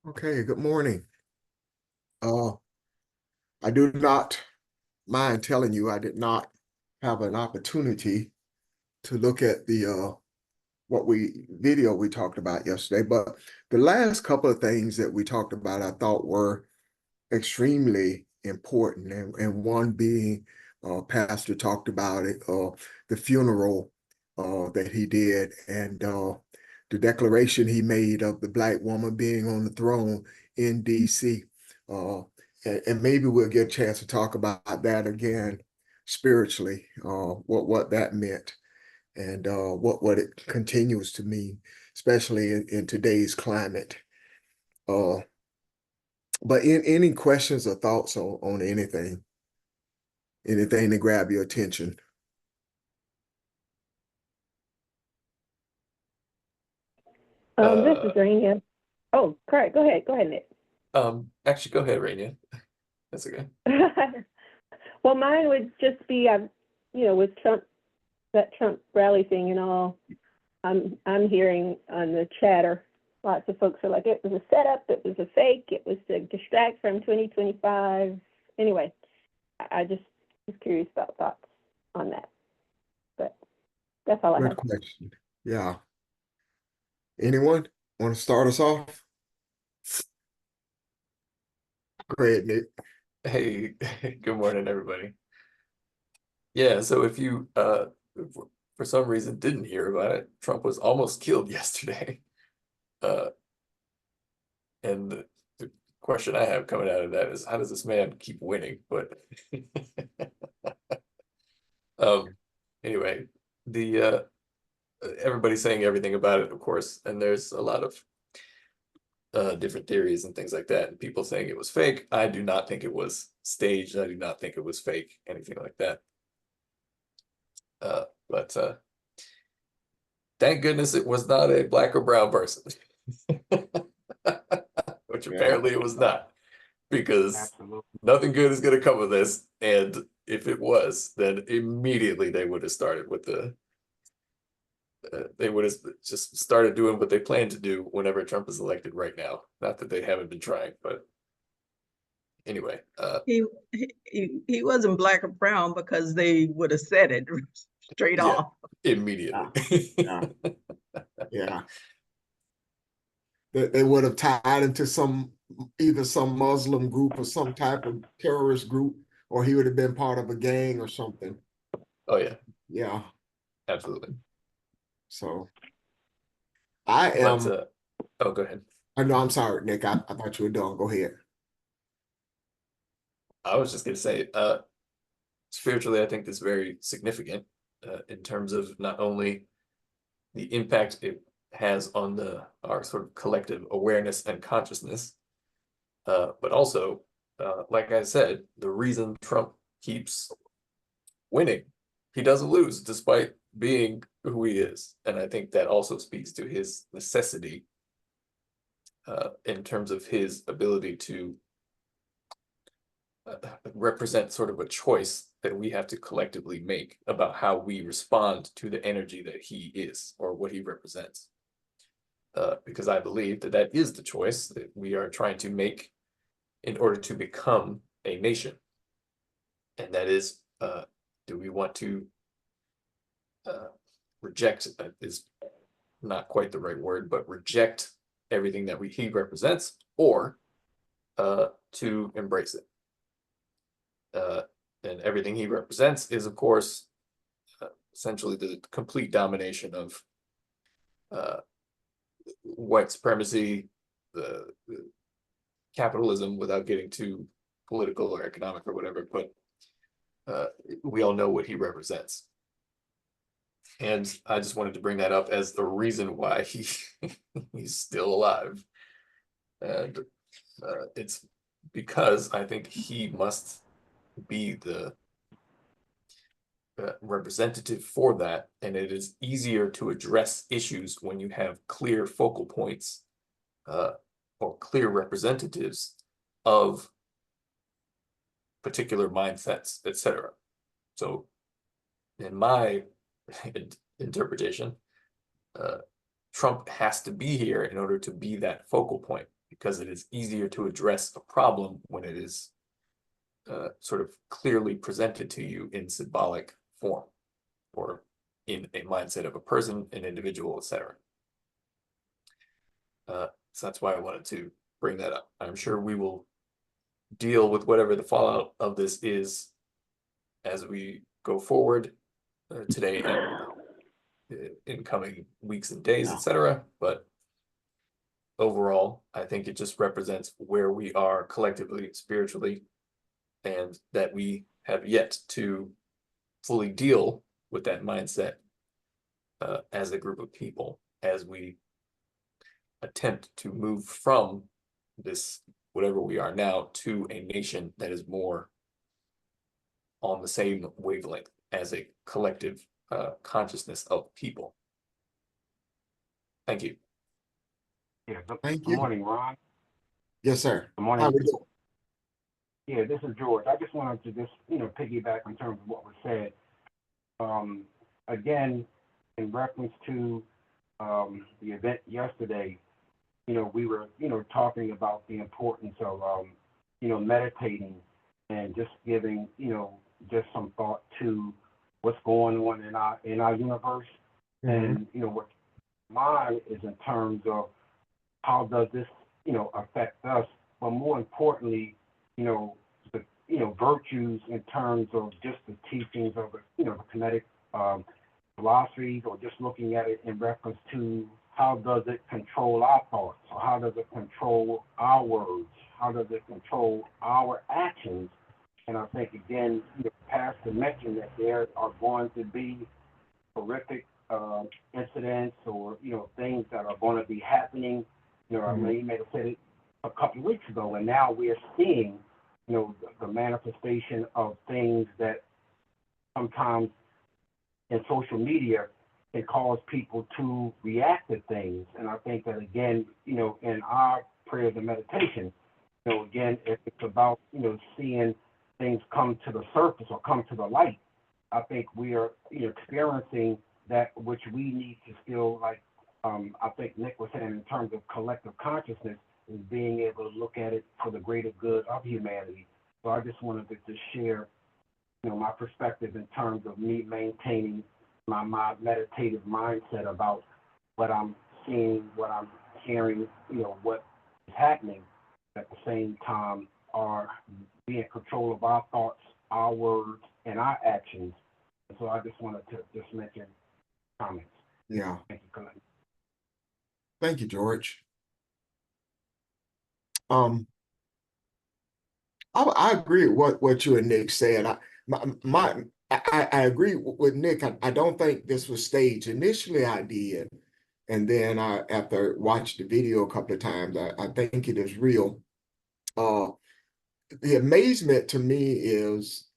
Okay, good morning. Uh, I do not mind telling you I did not have an opportunity to look at the what we video we talked about yesterday, but the last couple of things that we talked about I thought were extremely important, and one being Pastor talked about it, the funeral that he did, and the declaration he made of the Black woman being on the throne in DC. Uh, and maybe we'll get a chance to talk about that again spiritually, what that meant and what it continues to mean, especially in today's climate. Uh, but in any questions or thoughts on anything to grab your attention? This is Uh, Rania. Oh, correct. Go ahead. Go ahead, Nick. actually, go ahead, Rainier. That's okay. Well, mine would just be, with Trump, that Trump rally thing and all. I'm hearing on the chatter, lots of folks are like, it was a setup, it was a fake, it was to distract from 2025. Anyway, I just was curious about thoughts on that. But that's all I Good have. question. Yeah. Anyone want to start us off? Go ahead, Nick. Hey, good morning, everybody. Yeah, so if you for some reason didn't hear about it, Trump was almost killed yesterday. Uh, and the question I have coming out of that is how does this man keep winning? But um, anyway, the everybody's saying everything about it, of course, and there's a lot of different theories and things like that, and people saying it was fake. I do not think it was staged. I do not think it was fake, anything like that. But thank goodness it was not a black or brown person, which Yeah, apparently it was not, because absolutely. nothing good is going to come of this. And if it was, then immediately they would have started with they would have just started doing what they plan to do whenever Trump is elected right now. Not that they haven't been trying, but anyway, He wasn't black or brown because they would have said it straight yeah, off. immediately. Yeah, yeah. They would have tied him to either some Muslim group or some type of terrorist group, or he would have been part of a gang or something. Oh yeah, Yeah. absolutely. So I But am. oh, go ahead. I know. I'm sorry, Nick. I thought you were done. Go ahead. I was just gonna say, spiritually, I think this is very significant in terms of not only the impact it has on our sort of collective awareness and consciousness, but also, like I said, the reason Trump keeps winning, he doesn't lose despite being who he is, and I think that also speaks to his necessity in terms of his ability to represent sort of a choice that we have to collectively make about how we respond to the energy that he is or what he represents. Because I believe that that is the choice that we are trying to make in order to become a nation. And that is, do we want to reject, is not quite the right word, but reject everything that he represents, or to embrace it. And everything he represents is, of course, essentially the complete domination of white supremacy, the capitalism, without getting too political or economic or whatever. But we all know what he represents, and I just wanted to bring that up as the reason why he's still alive, and it's because I think he must be the representative for that, and it is easier to address issues when you have clear focal points uh, or clear representatives of particular mindsets, etc. So, in my interpretation, uh, Trump has to be here in order to be that focal point, because it is easier to address a problem when it is sort of clearly presented to you in symbolic form or in a mindset of a person, an individual, etc. So that's why I wanted to bring that up. I'm sure we will deal with whatever the fallout of this is as we go forward today and in coming weeks and days, etc. But overall, I think it just represents where we are collectively, spiritually, and that we have yet to fully deal with that mindset as a group of people as we attempt to move from this whatever we are now to a nation that is more on the same wavelength as a collective consciousness of people. Thank you. Yeah, Thank good you. morning, Ron. Yes, sir. Good How morning. we doing? Yeah, this is George. I just wanted to just, piggyback in terms of what was said. Again, in reference to the event yesterday, we were, talking about the importance of, meditating and just giving, just some thought to what's going on in our universe. And, what mine is in terms of how does this, affect us, but more importantly, the virtues in terms of just the teachings of the kinetic philosophies, or just looking at it in reference to how does it control our thoughts, or how does it control our words, how does it control our actions. And I think, again, Pastor mentioned that there are going to be horrific incidents or, things that are going to be happening. I mean, you may have said it a couple of weeks ago, and now we're seeing, the manifestation of things that sometimes in social media can cause people to react to things. And I think that, again, in our prayers and meditation, again, if it's about, seeing things come to the surface or come to the light, I think we are, experiencing that which we need to still, like, I think Nick was saying in terms of collective consciousness, is being able to look at it for the greater good of humanity. So I just wanted to just share, my perspective in terms of me maintaining my meditative mindset about what I'm seeing, what I'm hearing, what is happening. At the same time, are being in control of our thoughts, our words, and our actions. And so I just wanted to just mention comments. Yeah. Thank you, Colin. Thank you, George. I agree with what you and Nick said. I agree with Nick. I don't think this was staged. Initially, I did, and then after watched the video a couple of times, I think it is real. The amazement to me is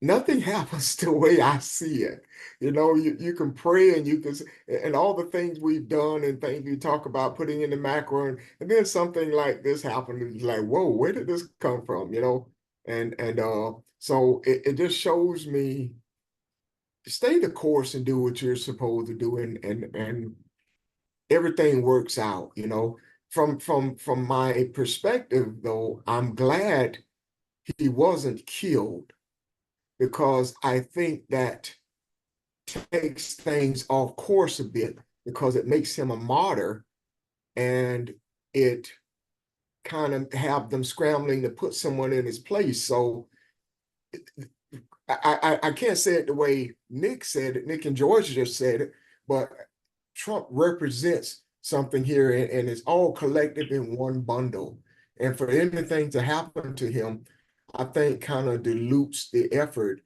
nothing happens the way I see it. You can pray and you can, and all the things we've done and things we talk about putting in the macro, and then something like this happened. It's like, whoa, where did this come from? So it just shows me stay the course and do what you're supposed to do, and everything works out. From my perspective, though, I'm glad he wasn't killed, because I think that takes things off course a bit, because it makes him a martyr, and it kind of have them scrambling to put someone in his place. So I can't say it the way Nick said it, Nick and George just said it, but Trump represents something here, and it's all collective in one bundle. And for anything to happen to him, I think kind of dilutes the effort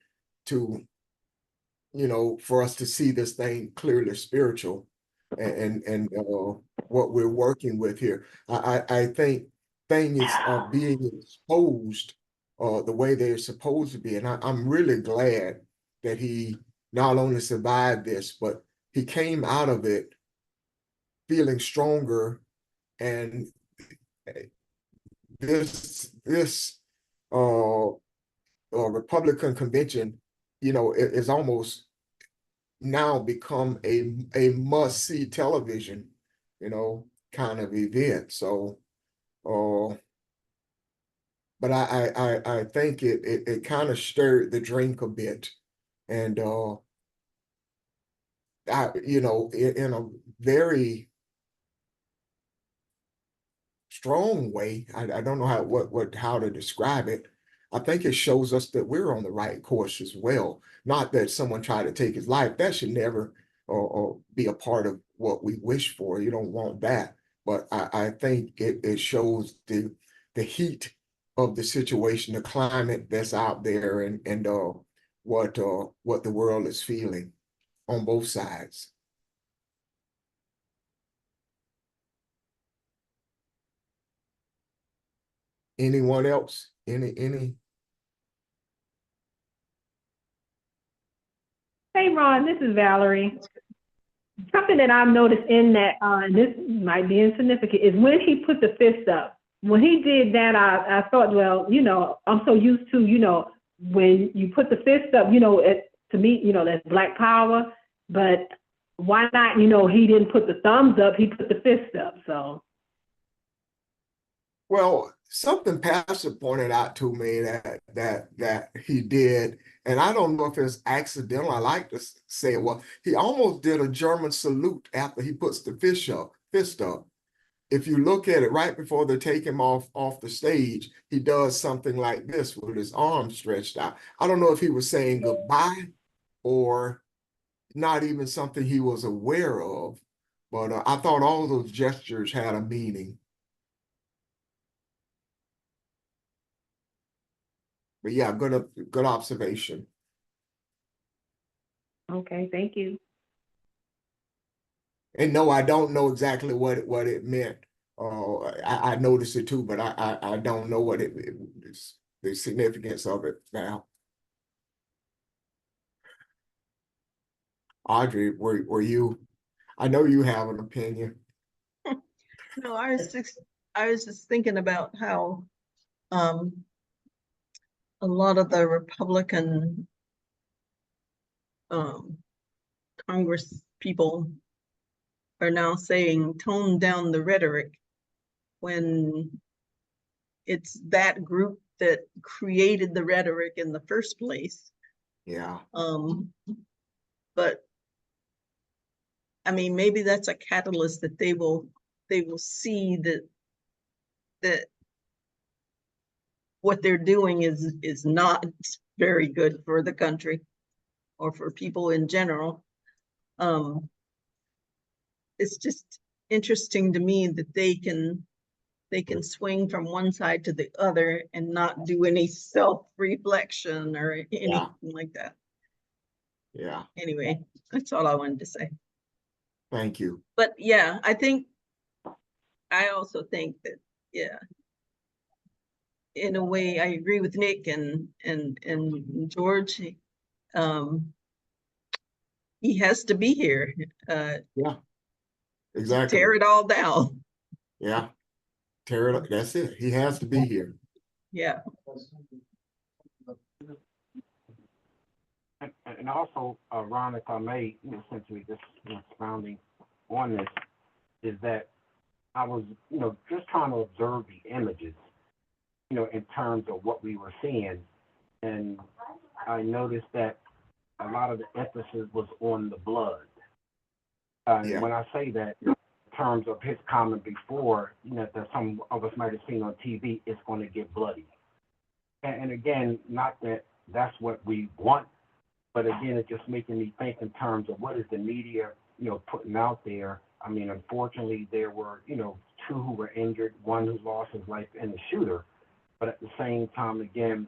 to, for us to see this thing clearly spiritual and what we're working with here. I think things are being exposed the way they're supposed to be. And I'm really glad that he not only survived this, but he came out of it feeling stronger. And this Republican convention, is almost now become a must-see television. kind of event. So, but I think it kind of stirred the drink a bit, and in a very strong way. I don't know how to describe it. I think it shows us that we're on the right course as well. Not that someone tried to take his life. That should never or be a part of what we wish for. You don't want that. But I think it shows the heat of the situation, the climate that's out there, and what the world is feeling on both sides. Anyone else? Any? Hey, Ron, this is Valerie. Something that I've noticed in that, and this might be insignificant, is when he put the fist up. When he did that, I thought, well, I'm so used to, when you put the fist up, to me, that's Black power. But why not, he didn't put the thumbs up, he put the fist up, so. Well, something Pastor pointed out to me that he did, and I don't know if it's accidental. I like to say it. Well, he almost did a German salute after he puts the fist up. If you look at it right before they take him off the stage, he does something like this with his arms stretched out. I don't know if he was saying goodbye or not even something he was aware of, but I thought all those gestures had a meaning. But yeah, good observation. Okay, thank you. And no, I don't know exactly what it meant. I noticed it too, but I don't know what the significance of it now. Audrey, were you? I know you have an opinion. No, I was just thinking about how a lot of the Republican Congress people are now saying tone down the rhetoric, when it's that group that created the rhetoric in the first place. Yeah. But I mean, maybe that's a catalyst that they will see that what they're doing is not very good for the country or for people in general. It's just interesting to me that they can swing from one side to the other and not do any self-reflection or anything like that. Yeah. Anyway, that's all I wanted to say. Thank you. But yeah, I also think that, yeah, in a way, I agree with Nick and George. He has to be here. Yeah. Exactly. Tear it all down. Yeah. Tear it up. That's it. He has to be here. Yeah. And also, Ron, if I may, since we just expounding on this, is that I was, just trying to observe the images, in terms of what we were seeing. And I noticed that a lot of the emphasis was on the blood. Yeah. When I say that, in terms of his comment before, that some of us might have seen on TV, it's going to get bloody. And again, not that that's what we want, but again, it's just making me think in terms of what is the media, putting out there. I mean, unfortunately, there were, 2 who were injured, 1 who lost his life, and the shooter. But at the same time, again,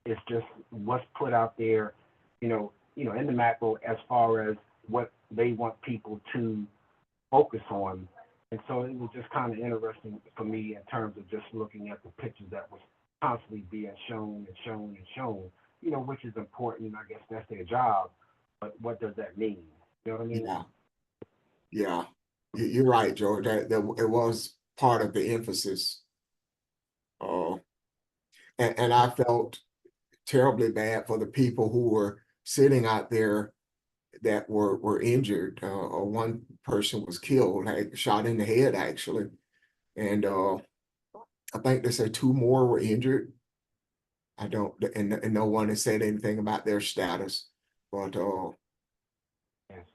it's just what's put out there, in the macro as far as what they want people to focus on. And so it was just kind of interesting for me in terms of just looking at the pictures that was constantly being shown and shown and shown, which is important. I guess that's their job. But what does that mean? You know what I mean? Yeah. Yeah. You're right, George. That it was part of the emphasis. And I felt terribly bad for the people who were sitting out there that were injured. Or one person was killed, like shot in the head actually, and I think they said two more were injured. I don't, and no one has said anything about their status, but Yes.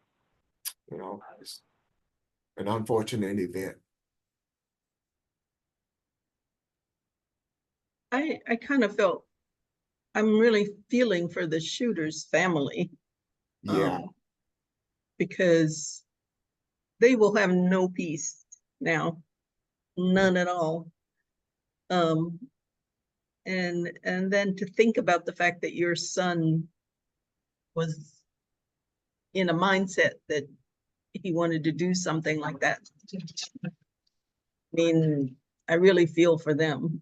it's an unfortunate event. I kind of felt, I'm really feeling for the shooter's family. Yeah, Because they will have no peace now, none at all. Um, and then to think about the fact that your son was in a mindset that he wanted to do something like that. I mean, I really feel for them.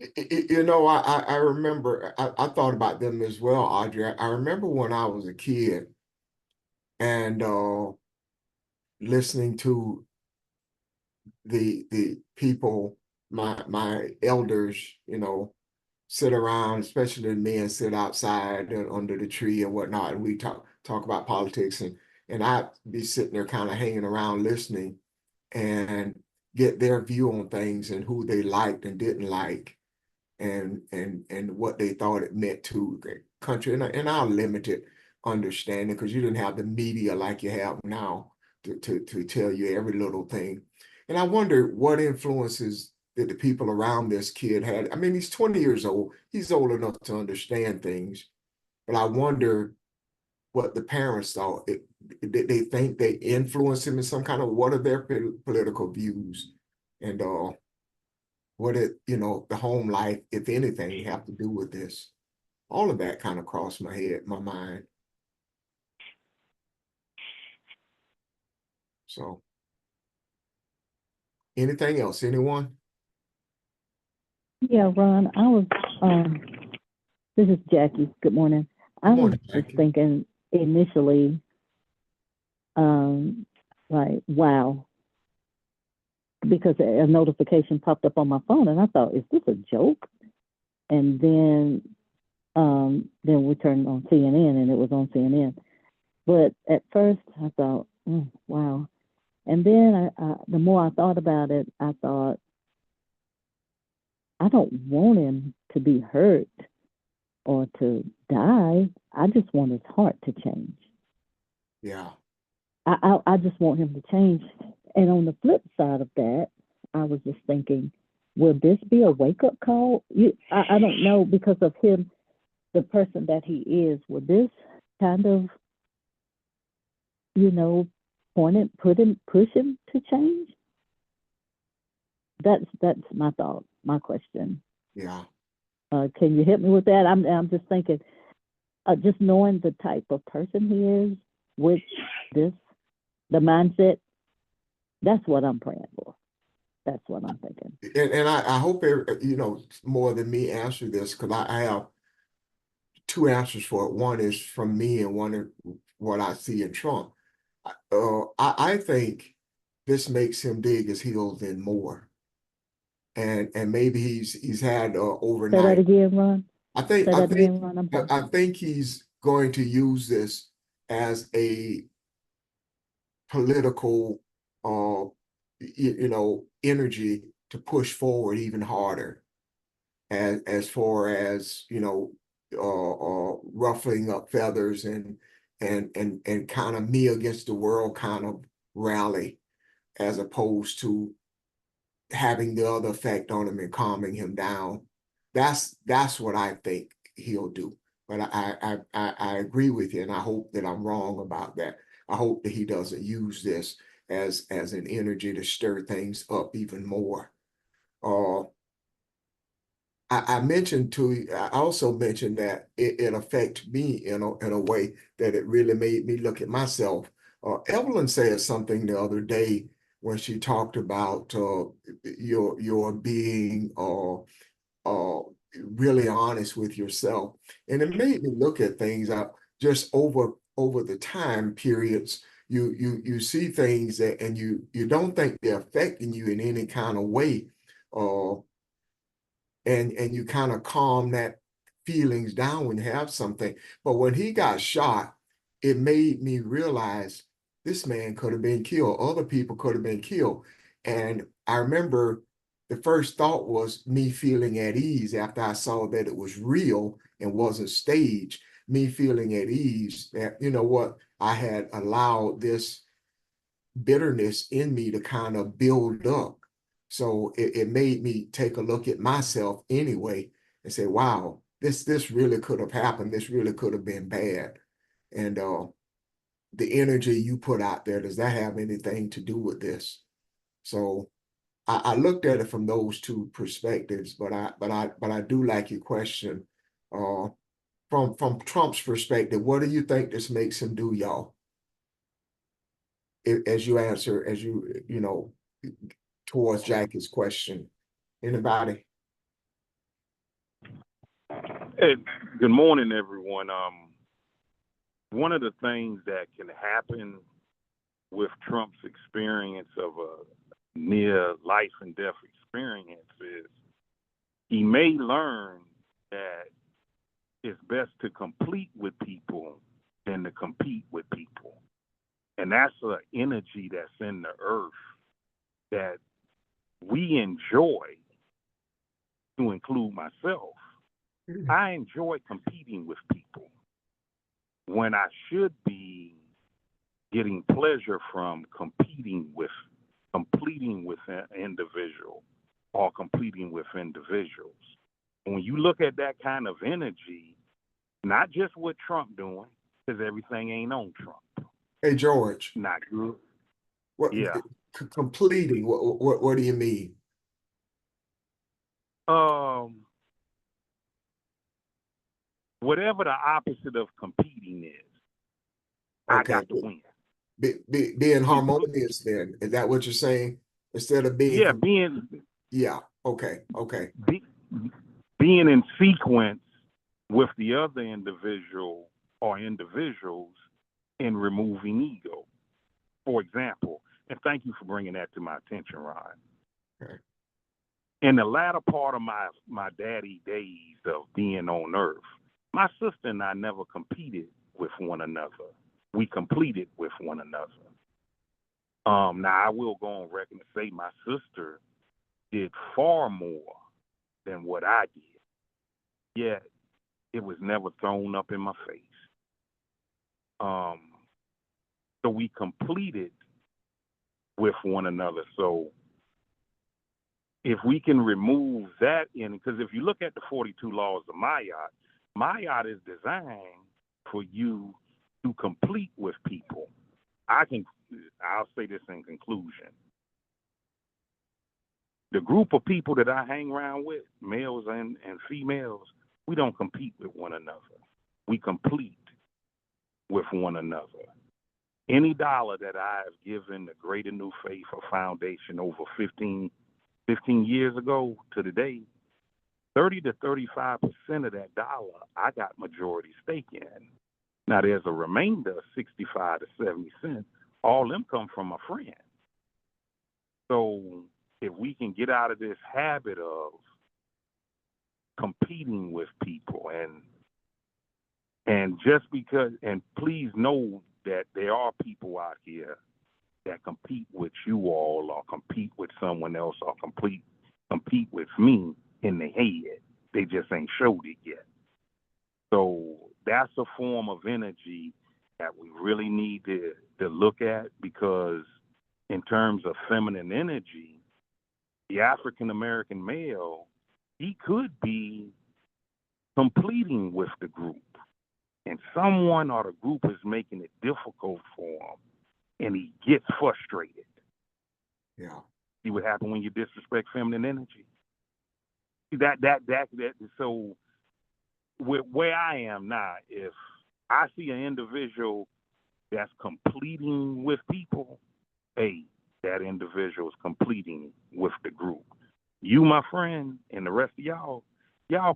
I remember, I thought about them as well, Audrey. I remember when I was a kid and listening to the people, my elders, sit around, especially the men sit outside and under the tree and whatnot, and we talk about politics, and I'd be sitting there kind of hanging around listening and get their view on things and who they liked and didn't like, and what they thought it meant to the country, and our limited understanding, because you didn't have the media like you have now to tell you every little thing. And I wonder what influences that the people around this kid had. I mean, he's 20 years old. He's old enough to understand things, but I wonder what the parents thought. Did they think they influenced him in some kind of, what are their political views? And what the home life, if anything, have to do with this? All of that kind of crossed my mind. So, anything else? Anyone? Yeah, Ron, this is Jackie. Good morning. I Good was morning, just Jackie. thinking initially, like, wow, because a notification popped up on my phone and I thought, is this a joke? And then we turned on CNN and it was on CNN. But at first I thought, wow. And then the more I thought about it, I thought, I don't want him to be hurt or to die. I just want his heart to change. Yeah. I just want him to change. And on the flip side of that, I was just thinking, will this be a wake-up call? I don't know, because of him, the person that he is, will this kind of, push him to change? That's my thought, my question. Yeah. Can you help me with that? I'm just thinking, just knowing the type of person he is with the mindset, that's what I'm praying for. That's what I'm thinking. And I hope, more than me answer this, because I have two answers for it. One is from me and one is what I see in Trump. I think this makes him dig his heels in more. And maybe he's had Say that overnight. again, Ron. I think Say I that think again, Ron. I'm sorry. I think he's going to use this as a political energy to push forward even harder, as far as ruffling up feathers and kind of me against the world kind of rally, as opposed to having the other effect on him and calming him down. That's what I think he'll do. But I agree with you, and I hope that I'm wrong about that. I hope that he doesn't use this as an energy to stir things up even more. I mentioned to you, I also mentioned that it affected me in a way that it really made me look at myself. Evelyn said something the other day when she talked about your being really honest with yourself, and it made me look at things just over the time periods. You see things that, and you don't think they're affecting you in any kind of way. And you kind of calm that feelings down when you have something. But when he got shot, it made me realize this man could have been killed. Other people could have been killed. And I remember the first thought was me feeling at ease after I saw that it was real and wasn't staged. Me feeling at ease that, you know what, I had allowed this bitterness in me to kind of build up. So it made me take a look at myself anyway and say, wow, this really could have happened. This really could have been bad. And the energy you put out there, does that have anything to do with this? So I looked at it from those two perspectives, but I do like your question. From Trump's perspective, what do you think this makes him do, y'all? As you answer, you know, towards Jackie's question. Anybody? Hey, good morning, everyone. One of the things that can happen with Trump's experience of a near life and death experience is he may learn that it's best to complete with people than to compete with people. And that's an energy that's in the earth that we enjoy, to include myself. I enjoy competing with people when I should be getting pleasure from completing with an individual or completing with individuals. When you look at that kind of energy, not just what Trump doing, because everything ain't on Trump. Hey, George. Not good. What? Yeah. Completing. What do you mean? Whatever the opposite of competing is, I Okay. got to win. Being harmonious, then, is that what you're saying? Instead of being, yeah, okay. Being in sequence with the other individual or individuals and removing ego. For example, and thank you for bringing that to my attention, Ron. Okay. In the latter part of my daddy days of being on earth, my sister and I never competed with one another. We completed with one another. Now, I will go on record and say my sister did far more than what I did, yet it was never thrown up in my face. So we completed with one another. So if we can remove that because if you look at the 42 laws of Mayat is designed for you to complete with people. I'll say this in conclusion. The group of people that I hang around with, males and females, we don't compete with one another. We complete with one another. Any dollar that I've given the Greater New Faith or Foundation over 15 years ago to today, 30 to 35% of that dollar I got majority stake in. Now there's a remainder of 65 to 70 cents. All them come from my friends. So if we can get out of this habit of competing with people and just because, and please know that there are people out here that compete with you all or compete with someone else or compete with me in the head. They just ain't showed it yet. So that's a form of energy that we really need to look at, because in terms of feminine energy, the African American male, he could be completing with the group, and someone or the group is making it difficult for him, and he gets frustrated. Yeah. See what happens when you disrespect feminine energy? That so where I am now, if I see an individual that's completing with people, hey, that individual is completing with the group. You, my friend, and the rest of y'all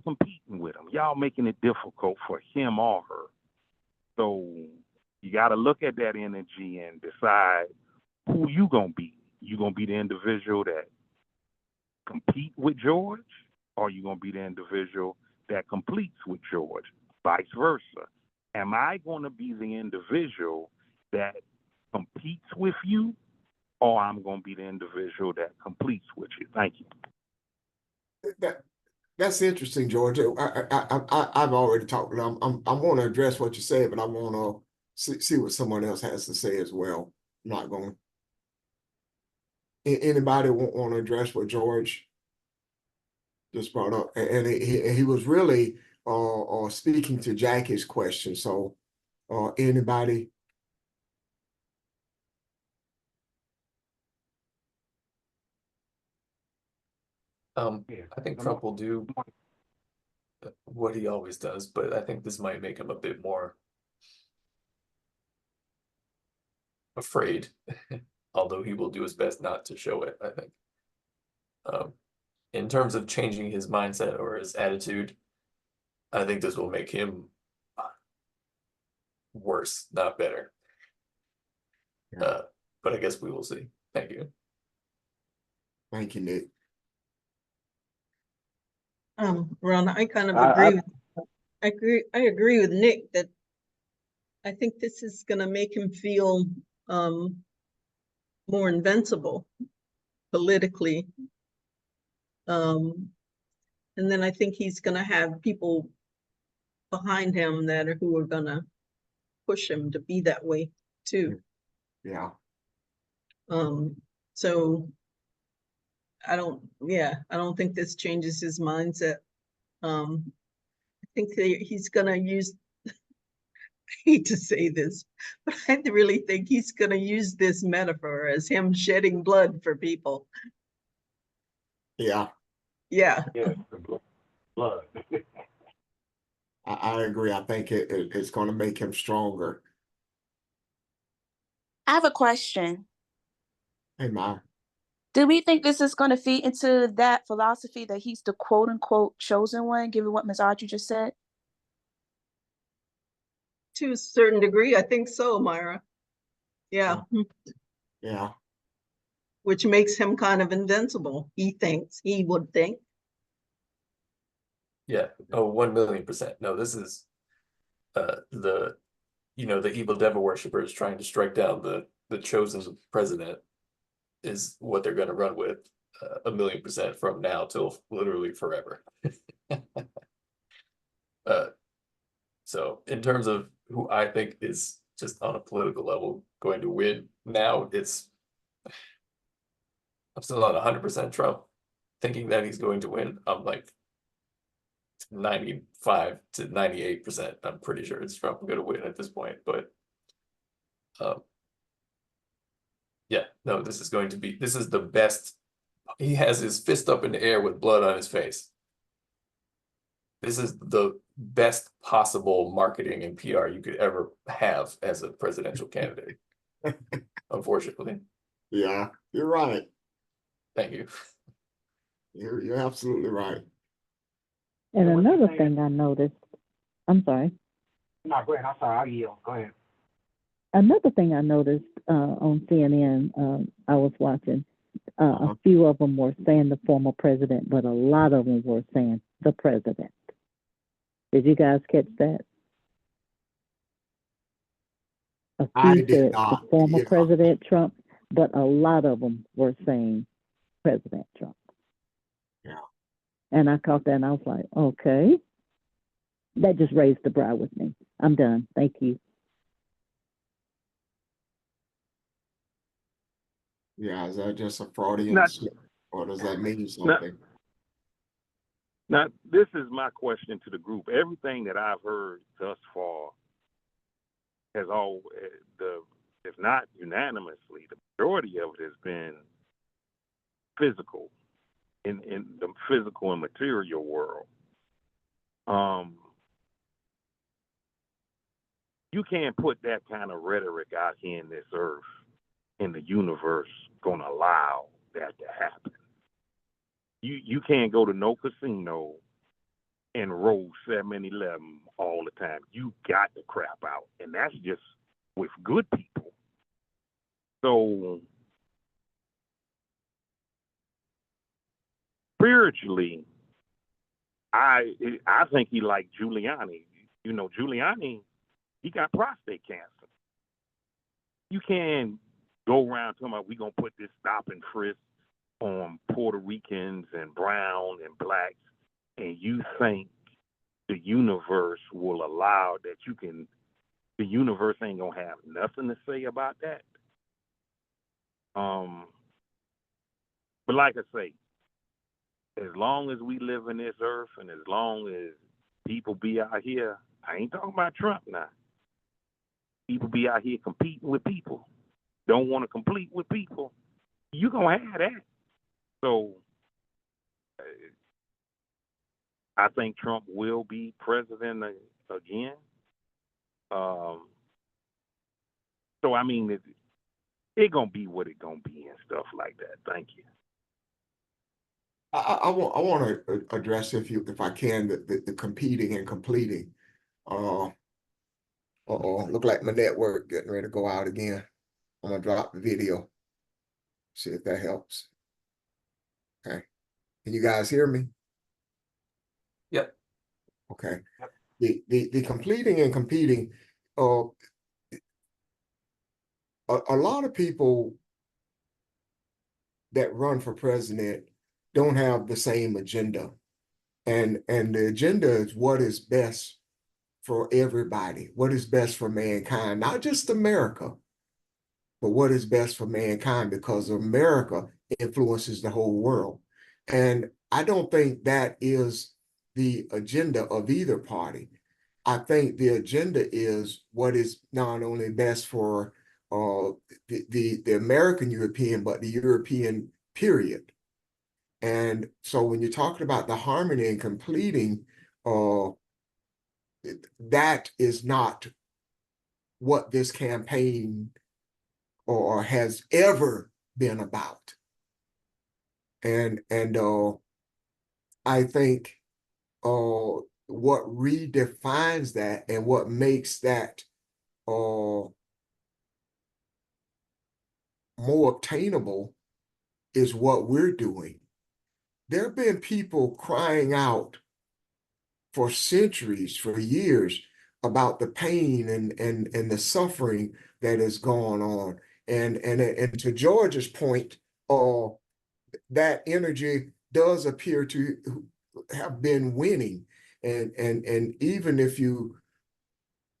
competing with him. Y'all making it difficult for him or her. So you got to look at that energy and decide who you gonna be. You gonna be the individual that compete with George, or you gonna be the individual that completes with George, vice versa. Am I going to be the individual that competes with you, or I'm going to be the individual that completes with you? Thank you. That's interesting, George. I've already talked. I want to address what you said, but I want to see what someone else has to say as well. I'm not going. Anybody want to address what George just brought up? And he was really speaking to Jackie's question. So, anybody? Yeah. I think Trump will do what he always does, but I think this might make him a bit more afraid, although he will do his best not to show it, I think. In terms of changing his mindset or his attitude, I think this will make him worse, not better. Yeah. But I guess we will see. Thank you. Thank you, Nick. Ron, I kind of I- I agree with Nick that I think this is gonna make him feel more invincible politically. And then I think he's gonna have people behind him who are gonna push him to be that way too. Yeah. So I don't think this changes his mindset. I think that he's gonna use, I hate to say this, but I really think he's gonna use this metaphor as him shedding blood for people. Yeah, Yeah, Yes, the blood. I agree. I think it's going to make him stronger. I have a question. Hey, Ma. Do we think this is going to feed into that philosophy that he's the quote unquote chosen one, given what Ms. Audrey just said? to a certain degree, I think so, Myra. Yeah, Yeah. which makes him kind of invincible, he would think. Yeah. Oh, 1,000,000%. No, this is the evil devil worshippers trying to strike down the chosen president is what they're going to run with 1,000,000% from now till literally forever. So in terms of who I think is just on a political level going to win now, I'm still not 100% Trump thinking that he's going to win. I'm like 95 to 98%. I'm pretty sure it's Trump going to win at this point, but yeah, no, this is the best. He has his fist up in the air with blood on his face. This is the best possible marketing and PR you could ever have as a presidential candidate. Unfortunately. Yeah, you're right. Thank you. You're absolutely right. And And what you're another saying- thing I noticed, I'm sorry. No, go ahead. I'm sorry. I'll yield. Go ahead. Another thing I noticed on CNN, I was watching, a few of them were saying the former president, but a lot of them were saying the president. Did you guys catch that? A I few did said not, the former yeah. President Trump, but a lot of them were saying President Trump. Yeah. And I caught that and I was like, okay. That just raised the brow with me. I'm done. Thank you. Yeah, is that just a Freudian Not- slip, or does that mean something? Now, this is my question to the group. Everything that I've heard thus far has if not unanimously, the majority of it has been physical, in the physical and material world. You can't put that kind of rhetoric out here in this earth, in the universe, gonna allow that to happen. You can't go to no casino and roll 7-Eleven all the time. You got to crap out, and that's just with good people. So spiritually, I think he like Giuliani. You know, Giuliani, he got prostate cancer. You can't go around talking about we gonna put this stop and frisk on Puerto Ricans and brown and blacks, and you think the universe will allow that you can, the universe ain't gonna have nothing to say about that. But like I say, as long as we live in this earth and as long as people be out here, I ain't talking about Trump now. People be out here competing with people, don't want to compete with people, you gonna have that. So I think Trump will be president again. So I mean, it gonna be what it gonna be and stuff like that. Thank you. I want to address, if I can, the competing and completing. Look like my network getting ready to go out again. I'm gonna drop the video. See if that helps. Okay. Can you guys hear me? Yep. Okay. The completing and competing, a lot of people that run for president don't have the same agenda. And the agenda is what is best for everybody, what is best for mankind, not just America, but what is best for mankind, because America influences the whole world. And I don't think that is the agenda of either party. I think the agenda is what is not only best for the American European, but the European period. And so when you're talking about the harmony and completing, that is not what this campaign or has ever been about. And I think what redefines that and what makes that more obtainable is what we're doing. There have been people crying out for centuries, for years, about the pain and the suffering that has gone on. And to George's point, that energy does appear to have been winning. And even if you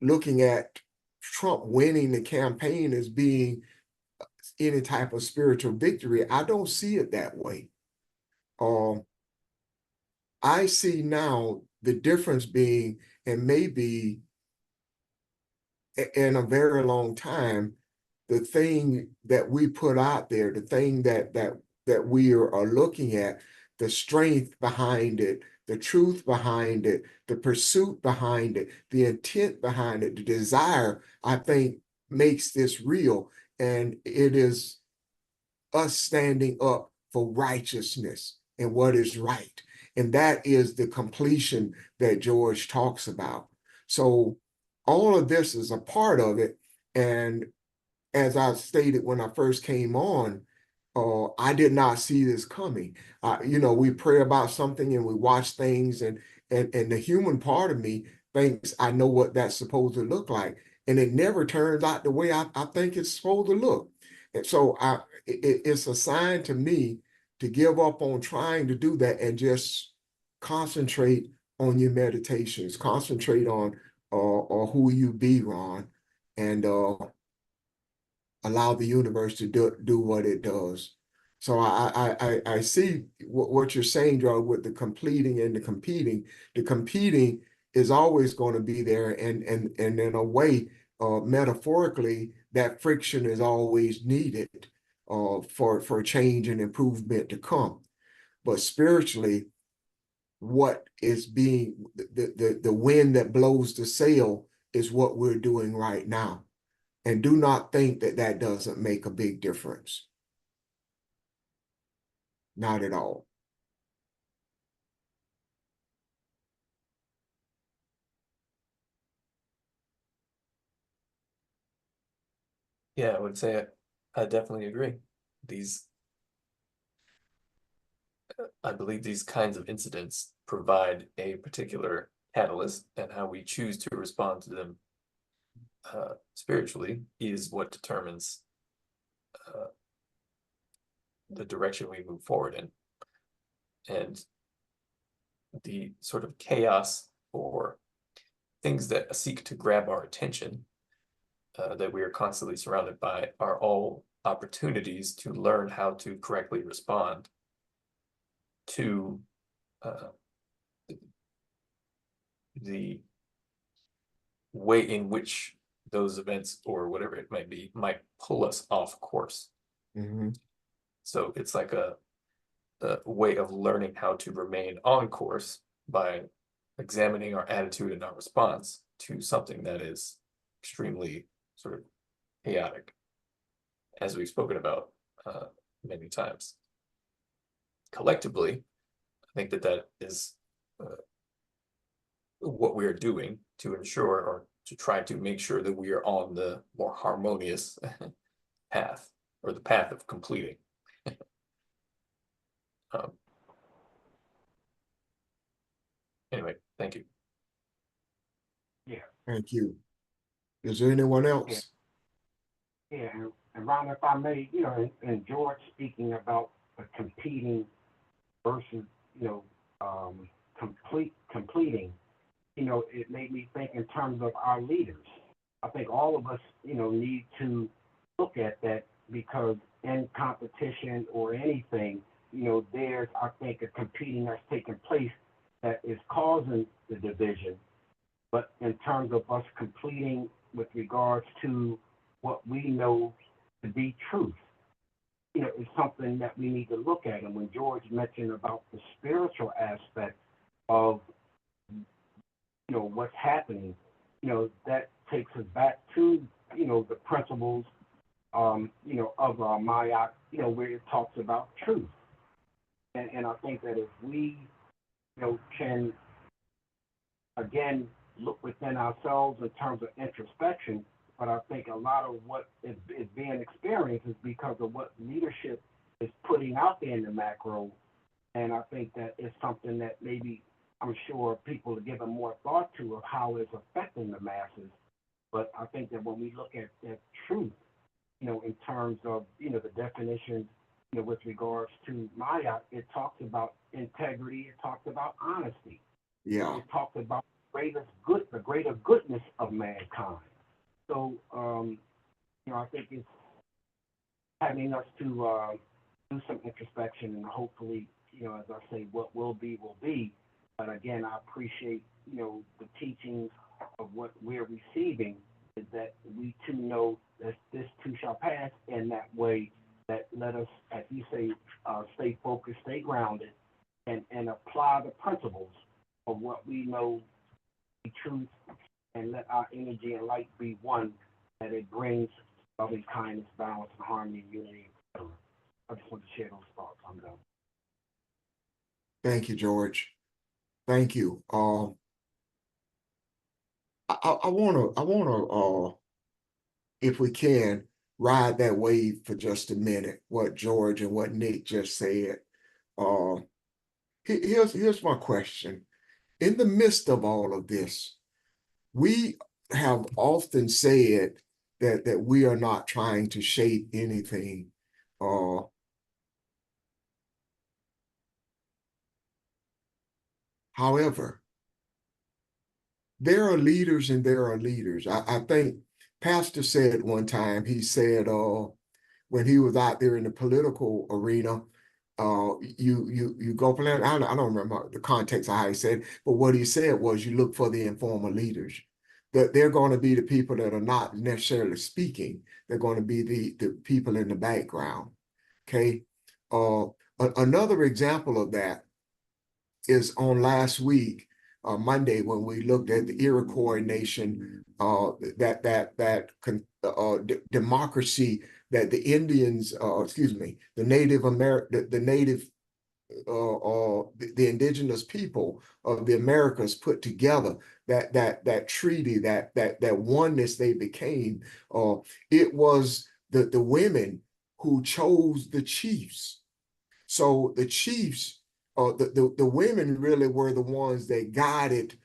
looking at Trump winning the campaign as being any type of spiritual victory, I don't see it that way. I see now the difference being, and maybe in a very long time, the thing that we put out there, the thing that we are looking at, the strength behind it, the truth behind it, the pursuit behind it, the intent behind it, the desire, I think makes this real. And it is us standing up for righteousness and what is right. And that is the completion that George talks about. So all of this is a part of it. And as I stated when I first came on, I did not see this coming. We pray about something and we watch things, and the human part of me thinks I know what that's supposed to look like. And it never turns out the way I think it's supposed to look. And so it's a sign to me to give up on trying to do that and just concentrate on your meditations, concentrate on who you be, Ron, and allow the universe to do what it does. So I see what you're saying, Joe, with the completing and the competing. The competing is always going to be there, and in a way, metaphorically, that friction is always needed for change and improvement to come. But spiritually, what is being the wind that blows the sail is what we're doing right now. And do not think that that doesn't make a big difference. Not at all. Yeah, I would say I definitely agree. These I believe these kinds of incidents provide a particular catalyst, and how we choose to respond to them spiritually is what determines the direction we move forward in. And the sort of chaos or things that seek to grab our attention that we are constantly surrounded by are all opportunities to learn how to correctly respond to the way in which those events, or whatever it might be, might pull us off course. Mhm. So it's like a way of learning how to remain on course by examining our attitude and our response to something that is extremely sort of chaotic, as we've spoken about many times. Collectively, I think that is what we are doing to ensure, or to try to make sure, that we are on the more harmonious path, or the path of completing. Anyway, thank you. Thank you. Is there anyone else? Yeah, and Ron, if I may, you know, and George speaking about the competing versus, you know, completing, you know, it made me think in terms of our leaders. I think all of us, you know, need to look at that, because in competition or anything, you know, there's, I think, a competing that's taking place that is causing the division. But in terms of us completing with regards to what we know to be truth, you know, is something that we need to look at. And when George mentioned about the spiritual aspect of, you know, what's happening, you know, that takes us back to, you know, the principles, you know, of Maya, you know, where it talks about truth. And I think that if we, you know, can, again, look within ourselves in terms of introspection, but I think a lot of what is being experienced is because of what leadership is putting out there in the macro. And I think that it's something that maybe, I'm sure people are giving more thought to, of how it's affecting the masses. But I think that when we look at truth, you know, in terms of, you know, the definition, you know, with regards to Maya, it talks about integrity, it talks about honesty. Yeah. It talks about the greater goodness of mankind. So, you know, I think it's having us to do some introspection, and hopefully, you know, as I say, what will be, will be. But again, I appreciate, you know, the teachings of what we're receiving, is that we too know that this too shall pass, and that way that let us, as you say, stay focused, stay grounded, and apply the principles of what we know to be truth, and let our energy and light be one, that it brings loving kindness, balance, and harmony, unity, etc. I just want to share those thoughts. I'm done. Thank you, George. Thank you. I wanna, if we can, ride that wave for just a minute, what George and what Nick just said. Here's my question. In the midst of all of this, we have often said that we are not trying to shape anything. However, there are leaders and there are leaders. I think Pastor said one time, he said, when he was out there in the political arena, you go for that. I don't remember the context of how he said, but what he said was, you look for the informal leaders. That they're going to be the people that are not necessarily speaking. They're going to be the people in the background. Okay. Another example of that is on last week, Monday, when we looked at the Iroquois Nation, democracy that the Indians, the the indigenous people of the Americas put together, that treaty, that oneness they became. It was the women who chose the chiefs. So the chiefs, the women really were the ones that guided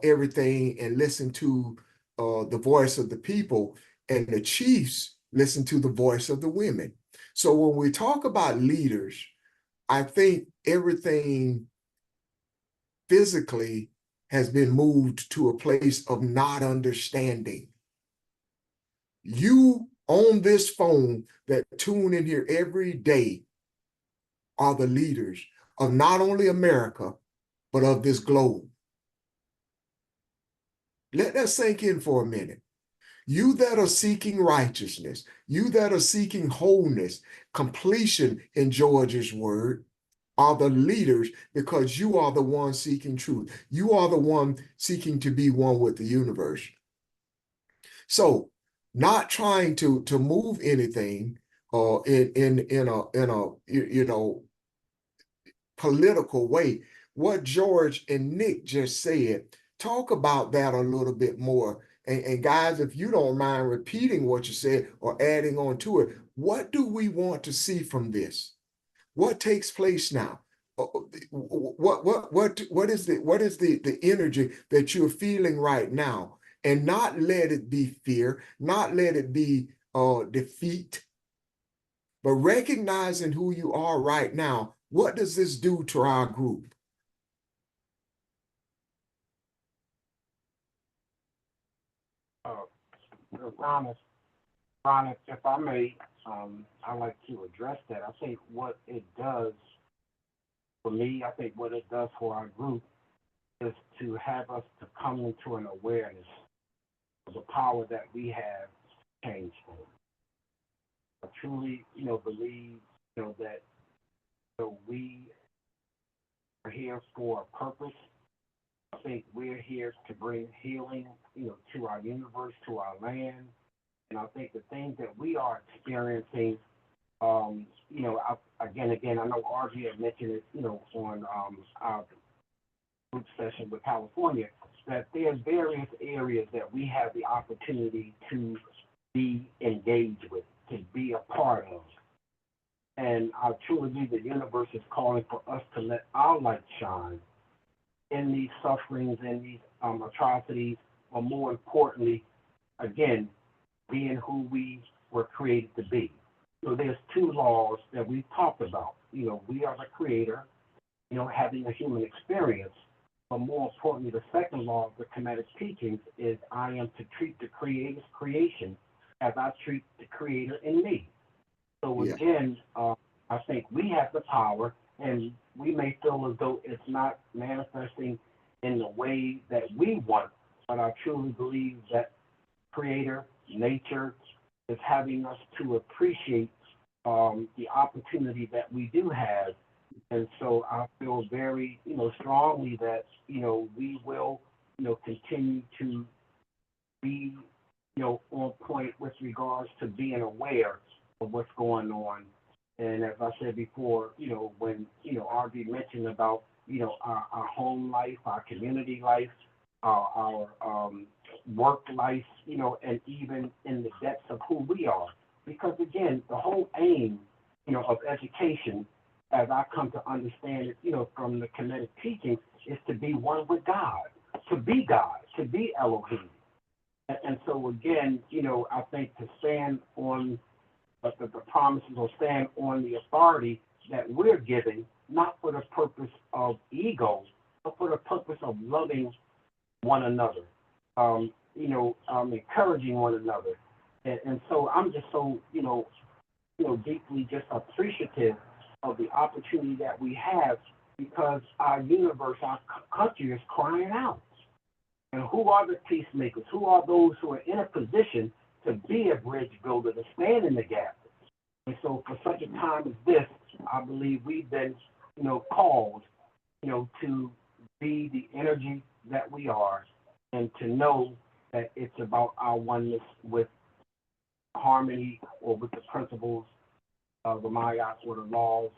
everything and listened to the voice of the people, and the chiefs listened to the voice of the women. So when we talk about leaders, I think everything physically has been moved to a place of not understanding. You on this phone that tune in here every day are the leaders of not only America, but of this globe. Let that sink in for a minute. You that are seeking righteousness, you that are seeking wholeness, completion in George's word, are the leaders, because you are the one seeking truth. You are the one seeking to be one with the universe. So, not trying to move anything in a political way. What George and Nick just said, talk about that a little bit more. And guys, if you don't mind repeating what you said or adding on to it, what do we want to see from this? What takes place now? What is the energy that you're feeling right now? And not let it be fear, not let it be defeat, but recognizing who you are right now. What does this do to our group? Ron, if I may, I'd like to address that. I think what it does for me, I think what it does for our group is to have us to come into an awareness of the power that we have to change things. I truly, believe, that we are here for a purpose. I think we're here to bring healing, to our universe, to our land. And I think the things that we are experiencing, again, I know RG had mentioned it, on our group session with California, that there's various areas that we have the opportunity to be engaged with, to be a part of. And I truly believe the universe is calling for us to let our light shine in these sufferings and these atrocities, or more importantly, again, being who we were created to be. So there's two laws that we've talked about. We are the creator, having a human experience. But more importantly, the second law of the Kemetic teachings is I am to treat the creator's creation as I treat the creator in me. So again, I think we have the power, and we may feel as though it's not manifesting in the way that we want, but I truly believe that creator, nature, is having us to appreciate the opportunity that we do have. And so I feel very, strongly that, we will, continue to be, on point with regards to being aware of what's going on. And as I said before, when, RB mentioned about, our home life, our community life, our work life, and even in the depths of who we are. Because again, the whole aim, of education, as I come to understand it, from the Kemetic teachings, is to be one with God, to be Elohim. And so again, I think to stand on the promises, or stand on the authority that we're giving, not for the purpose of ego, but for the purpose of loving one another, encouraging one another. And so I'm just so, deeply just appreciative of the opportunity that we have, because our universe, our country is crying out. And who are the peacemakers? Who are those who are in a position to be a bridge builder, to stand in the gap? And so for such a time as this, I believe we've been, called, to be the energy that we are, and to know that it's about our oneness with harmony, or with the principles of the Mayat, or the laws,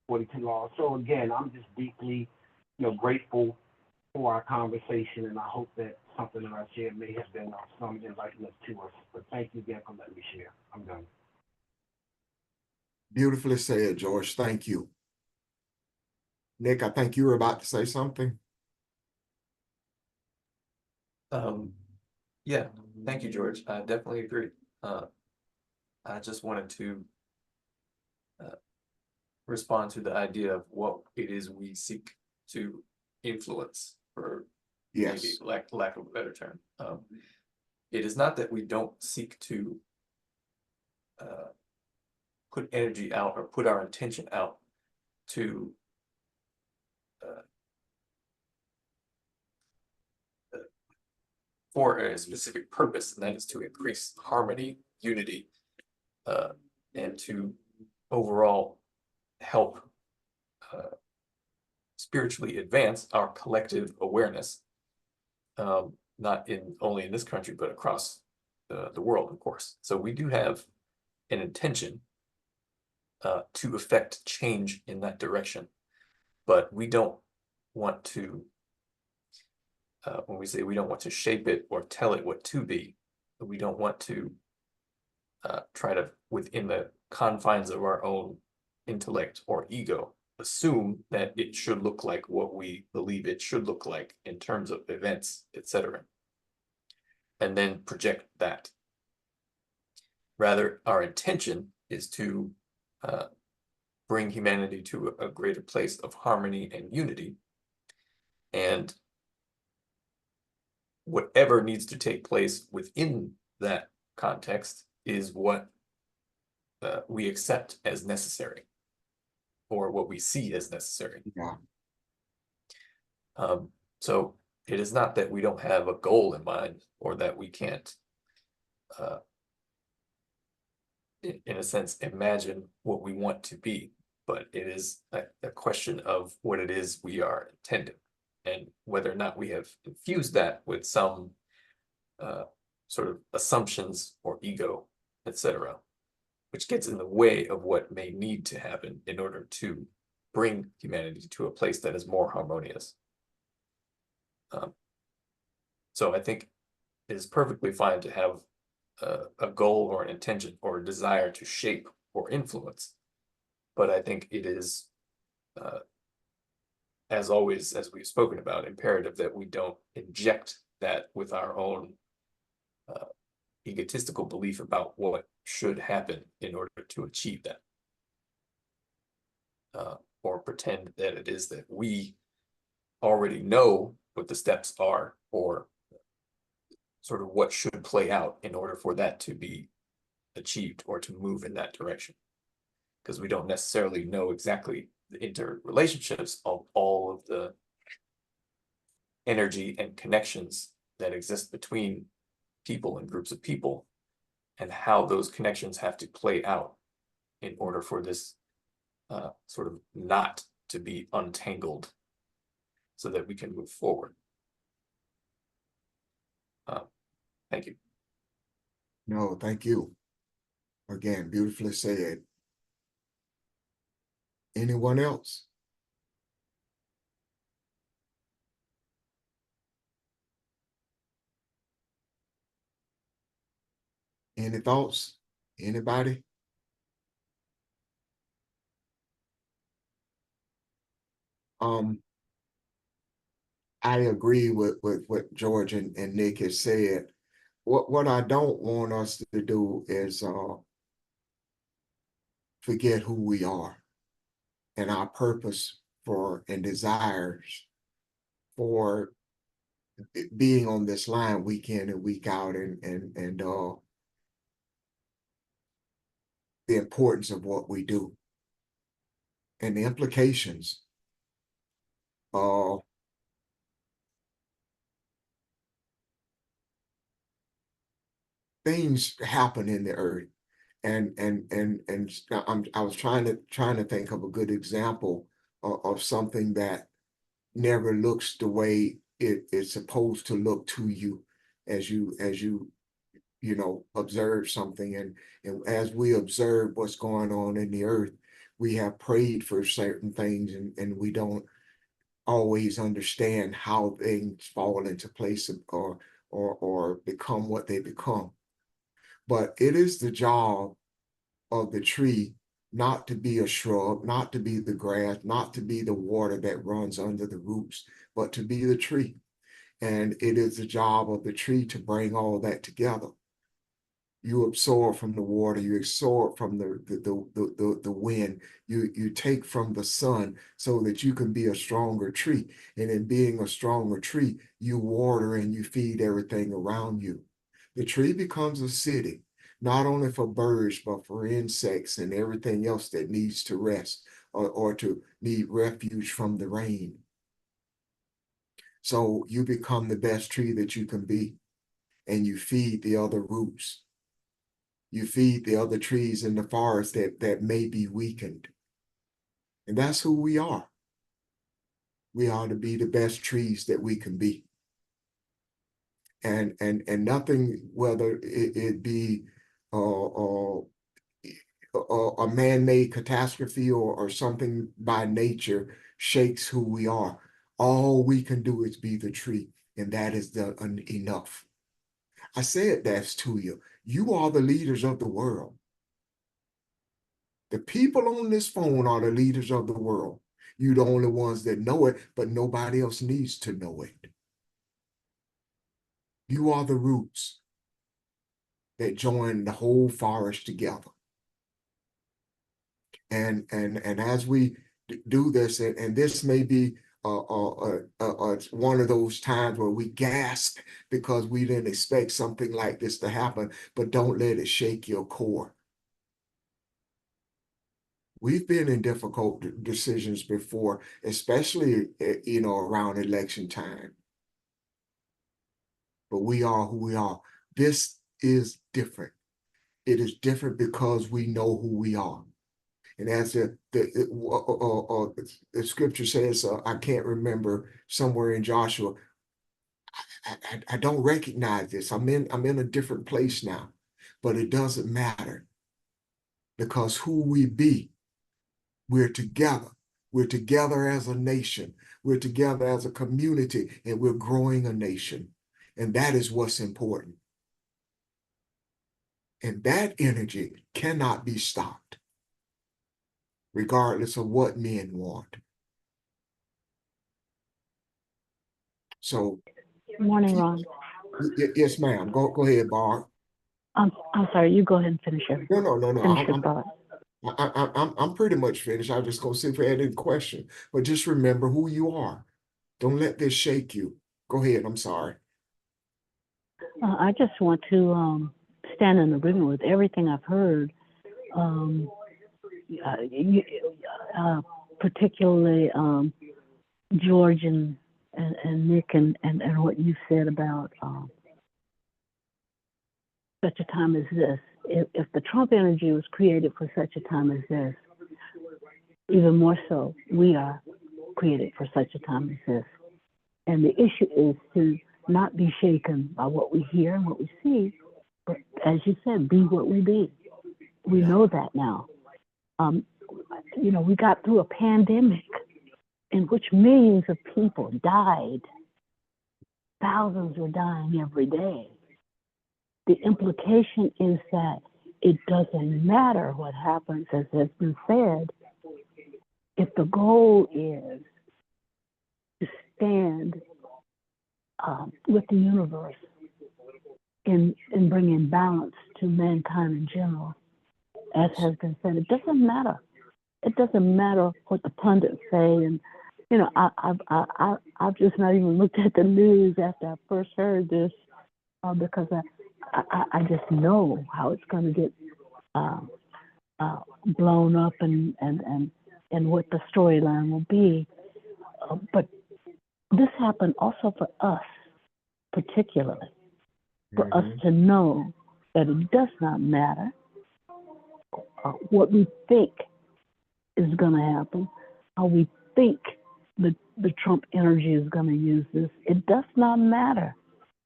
42 laws. So again, I'm just deeply, grateful for our conversation, and I hope that something that I shared may have been of some enlightenment to us. But thank you again for letting me share. I'm done. Beautifully said, George. Thank you. Nick, I think you were about to say something. Yeah, thank you, George. I definitely agree. I just wanted to respond to the idea of what it is we seek to influence, or maybe Yes, lack of a better term. It is not that we don't seek to put energy out or put our intention out to for a specific purpose, and that is to increase harmony, unity, and to overall help spiritually advance our collective awareness, not only in this country, but across the world, of course. So we do have an intention to affect change in that direction, but we don't want to, when we say we don't want to shape it or tell it what to be, we don't want to try to, within the confines of our own intellect or ego, assume that it should look like what we believe it should look like in terms of events, etc., and then project that. Rather, our intention is to bring humanity to a greater place of harmony and unity, and whatever needs to take place within that context is what we accept as necessary, or what we see as necessary. yeah, So it is not that we don't have a goal in mind, or that we can't, in a sense, imagine what we want to be, but it is a question of what it is we are intending, and whether or not we have infused that with some sort of assumptions or ego, etc., which gets in the way of what may need to happen in order to bring humanity to a place that is more harmonious. So I think it is perfectly fine to have a goal or an intention or a desire to shape or influence, but I think it is, as always, as we've spoken about, imperative that we don't inject that with our own egotistical belief about what should happen in order to achieve that, or pretend that it is that we already know what the steps are, or sort of what should play out in order for that to be achieved or to move in that direction, because we don't necessarily know exactly the interrelationships of all of the energy and connections that exist between people and groups of people, and how those connections have to play out in order for this sort of knot to be untangled so that we can move forward. Thank you. no, thank you. Again, beautifully said. Anyone else? Any thoughts? Anybody? I agree with what George and Nick has said. What I don't want us to do is forget who we are and our purpose for and desires for being on this line week in and week out, and the importance of what we do and the implications of things happen in the earth. And I was trying to think of a good example of something that never looks the way it's supposed to look to you as you observe something, and as we observe what's going on in the earth, we have prayed for certain things, and we don't always understand how things fall into place or become what they become. But it is the job of the tree not to be a shrub, not to be the grass, not to be the water that runs under the roots, but to be the tree. And it is the job of the tree to bring all that together. You absorb from the water, you absorb from the wind, you take from the sun so that you can be a stronger tree. And in being a stronger tree, you water and you feed everything around you. The tree becomes a city, not only for birds, but for insects and everything else that needs to rest or to need refuge from the rain. So you become the best tree that you can be, and you feed the other roots. You feed the other trees in the forest that may be weakened. And that's who we are. We are to be the best trees that we can be. And nothing, whether it be a man-made catastrophe or something by nature, shakes who we are. All we can do is be the tree, and that is enough. I said that's to you. You are the leaders of the world. The people on this phone are the leaders of the world. You're the only ones that know it, but nobody else needs to know it. You are the roots that join the whole forest together. And as we do this, and this may be one of those times where we gasp because we didn't expect something like this to happen, but don't let it shake your core. We've been in difficult decisions before, especially, around election time. But we are who we are. This is different. It is different because we know who we are. And as the scripture says, I can't remember, somewhere in Joshua, I don't recognize this. I'm in a different place now, but it doesn't matter, because who we be, we're together. We're together as a nation. We're together as a community, and we're growing a nation. And that is what's important. And that energy cannot be stopped, regardless of what men want. So, Morning, Ron. yes, ma'am. Go ahead, Barb. I'm sorry. You go ahead and finish your No. finish your thought. I'm pretty much finished. I was just gonna see if we had any question, but just remember who you are. Don't let this shake you. Go ahead. I'm sorry. I just want to stand in agreement with everything I've heard, particularly George and Nick and what you said about such a time as this. If the Trump energy was created for such a time as this, even more so, we are created for such a time as this. And the issue is to not be shaken by what we hear and what we see, but as you said, be what we be. We know that now. We got through a pandemic in which millions of people died. Thousands were dying every day. The implication is that it doesn't matter what happens, as has been said, if the goal is to stand with the universe in bringing balance to mankind in general, as has been said. It doesn't matter. It doesn't matter what the pundits say, and I've just not even looked at the news after I first heard this, because I just know how it's going to get blown up and what the storyline will be. But this happened also for us, particularly, for us to know that it does not matter what we think is going to happen, how we think the Trump energy is going to use this. It does not matter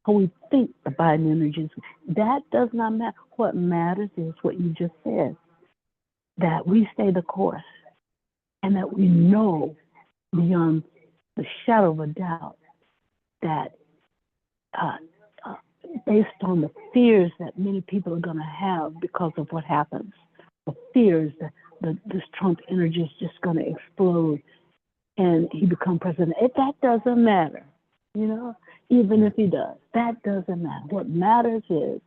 how we think the Biden energy is. That does not matter. What matters is what you just said, that we stay the course and that we know beyond the shadow of a doubt that based on the fears that many people are going to have because of what happens, the fears, this Trump energy is just going to explode and he become president. That doesn't matter, you know, even if he does, that doesn't matter. What matters is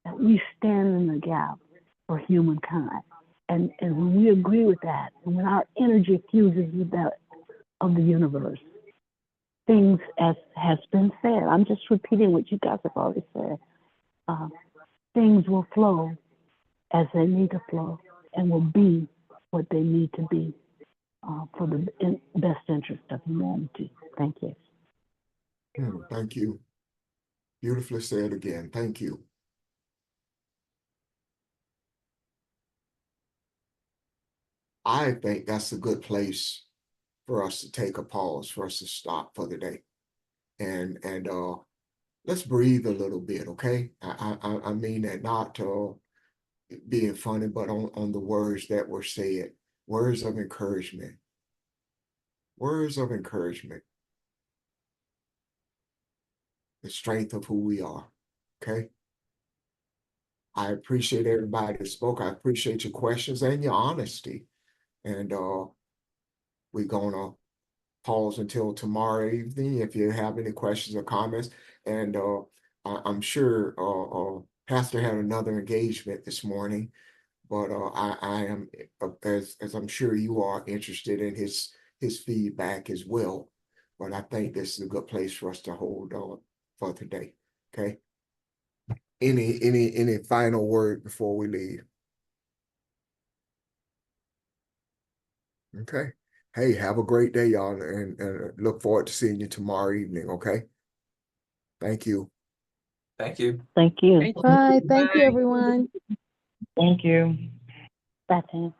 that we stand in the gap for humankind. And when we agree with that, and when our energy fuses with that of the universe, things, as has been said, I'm just repeating what you guys have already said, things will flow as they need to flow and will be what they need to be for the best interest of humanity. Thank you. Thank you. Beautifully said again. Thank you. I think that's a good place for us to take a pause, for us to stop for the day. And let's breathe a little bit, okay? I mean that not being funny, but on the words that were said, words of encouragement. Words of encouragement. The strength of who we are, okay? I appreciate everybody that spoke. I appreciate your questions and your honesty. And we're gonna pause until tomorrow evening if you have any questions or comments. And I'm sure Pastor had another engagement this morning, but I am, as I'm sure you are, interested in his feedback as well. But I think this is a good place for us to hold on for today. Okay. Any final word before we leave? Okay. Hey, have a great day, y'all, and look forward to seeing you tomorrow evening, okay? Thank you. Thank you. Thank you. Thank you. Bye. Thank you, Bye. everyone. Thank you. Bye, Tam.